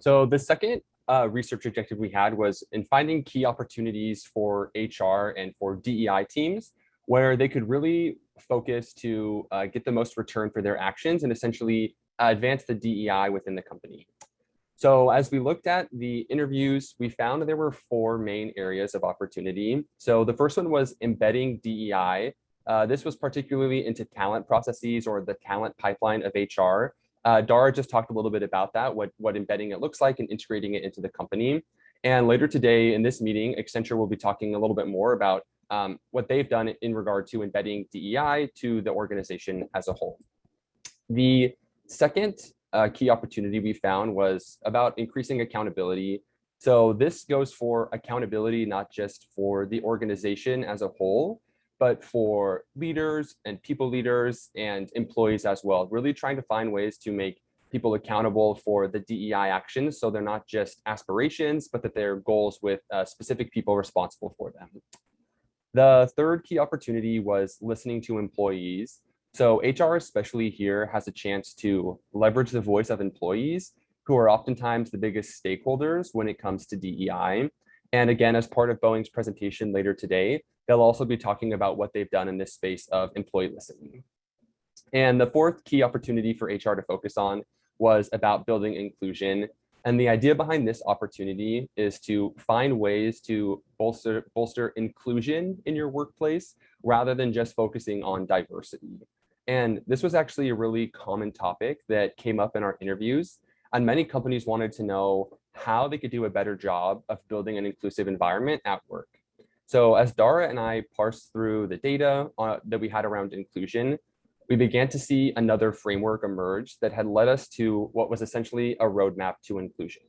So the second research objective we had was in finding key opportunities for HR and for DEI teams where they could really focus to get the most return for their actions and essentially advance the DEI within the company. So as we looked at the interviews, we found there were four main areas of opportunity. So the first one was embedding DEI. This was particularly into talent processes or the talent pipeline of HR. Dara just talked a little bit about that, what embedding it looks like and integrating it into the company. And later today in this meeting, Accenture will be talking a little bit more about what they've done in regard to embedding DEI to the organization as a whole. The second key opportunity we found was about increasing accountability. So this goes for accountability, not just for the organization as a whole, but for leaders and people leaders and employees as well, really trying to find ways to make people accountable for the DEI actions. So they're not just aspirations, but that they're goals with specific people responsible for them. The third key opportunity was listening to employees. So HR, especially here, has a chance to leverage the voice of employees who are oftentimes the biggest stakeholders when it comes to DEI. And again, as part of Boeing's presentation later today, they'll also be talking about what they've done in this space of employee listening. And the fourth key opportunity for HR to focus on was about building inclusion. And the idea behind this opportunity is to find ways to bolster inclusion in your workplace rather than just focusing on diversity. And this was actually a really common topic that came up in our interviews. And many companies wanted to know how they could do a better job of building an inclusive environment at work. So as Dara and I parsed through the data that we had around inclusion, we began to see another framework emerge that had led us to what was essentially a roadmap to inclusion.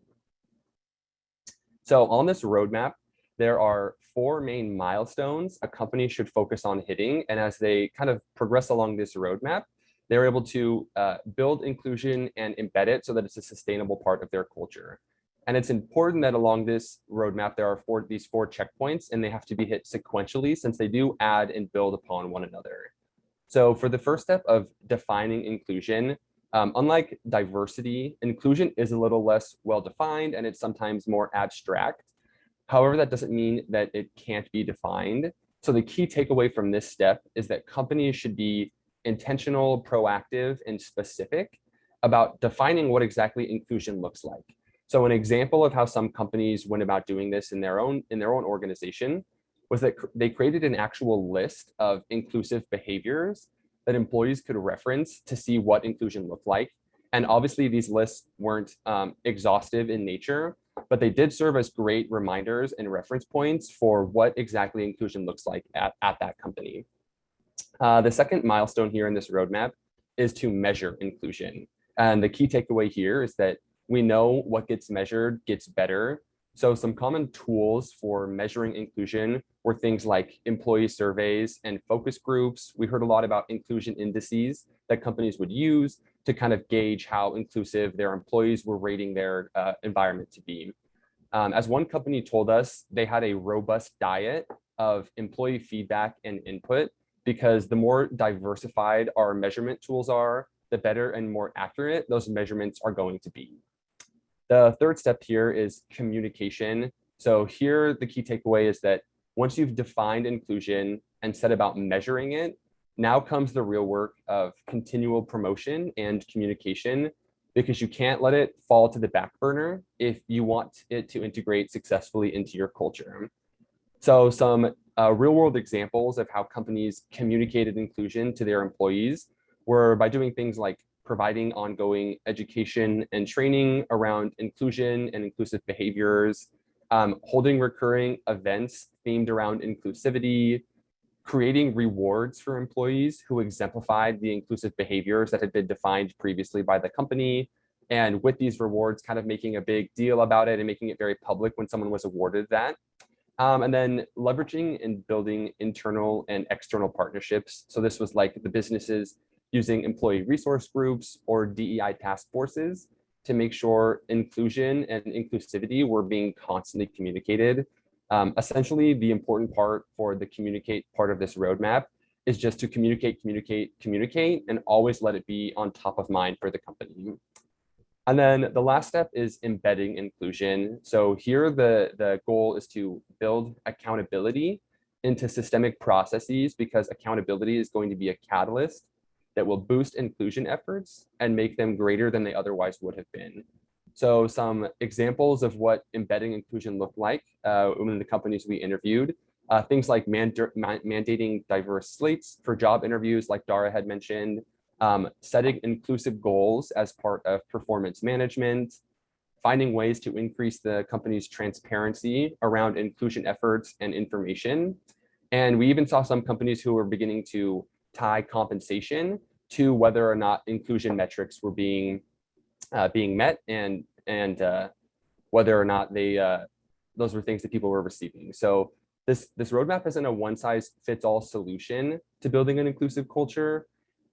So on this roadmap, there are four main milestones a company should focus on hitting. And as they kind of progress along this roadmap, they're able to build inclusion and embed it so that it's a sustainable part of their culture. And it's important that along this roadmap, there are these four checkpoints, and they have to be hit sequentially since they do add and build upon one another. So for the first step of defining inclusion, unlike diversity, inclusion is a little less well-defined and it's sometimes more abstract. However, that doesn't mean that it can't be defined. So the key takeaway from this step is that companies should be intentional, proactive, and specific about defining what exactly inclusion looks like. So an example of how some companies went about doing this in their own organization was that they created an actual list of inclusive behaviors that employees could reference to see what inclusion looked like. And obviously these lists weren't exhaustive in nature, but they did serve as great reminders and reference points for what exactly inclusion looks like at that company. The second milestone here in this roadmap is to measure inclusion. And the key takeaway here is that we know what gets measured gets better. So some common tools for measuring inclusion were things like employee surveys and focus groups. We heard a lot about inclusion indices that companies would use to kind of gauge how inclusive their employees were rating their environment to be. As one company told us, they had a robust diet of employee feedback and input because the more diversified our measurement tools are, the better and more accurate those measurements are going to be. The third step here is communication. So here, the key takeaway is that once you've defined inclusion and set about measuring it, now comes the real work of continual promotion and communication, because you can't let it fall to the back burner if you want it to integrate successfully into your culture. So some real world examples of how companies communicated inclusion to their employees were by doing things like providing ongoing education and training around inclusion and inclusive behaviors, holding recurring events themed around inclusivity, creating rewards for employees who exemplified the inclusive behaviors that had been defined previously by the company. And with these rewards, kind of making a big deal about it and making it very public when someone was awarded that. And then leveraging and building internal and external partnerships. So this was like the businesses using employee resource groups or DEI task forces to make sure inclusion and inclusivity were being constantly communicated. Essentially, the important part for the communicate part of this roadmap is just to communicate, and always let it be on top of mind for the company. And then the last step is embedding inclusion. So here the goal is to build accountability into systemic processes, because accountability is going to be a catalyst that will boost inclusion efforts and make them greater than they otherwise would have been. So some examples of what embedding inclusion looked like in the companies we interviewed, things like mandating diverse slates for job interviews, like Dara had mentioned, setting inclusive goals as part of performance management, finding ways to increase the company's transparency around inclusion efforts and information. And we even saw some companies who were beginning to tie compensation to whether or not inclusion metrics were being met, and whether or not those were things that people were receiving. So this roadmap isn't a one-size-fits-all solution to building an inclusive culture.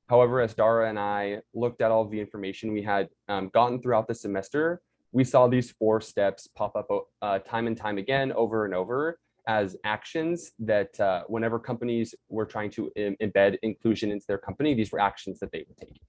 However, as Dara and I looked at all of the information we had gotten throughout the semester, we saw these 4 steps pop up time and time again, over and over, as actions that whenever companies were trying to embed inclusion into their company, these were actions that they would take.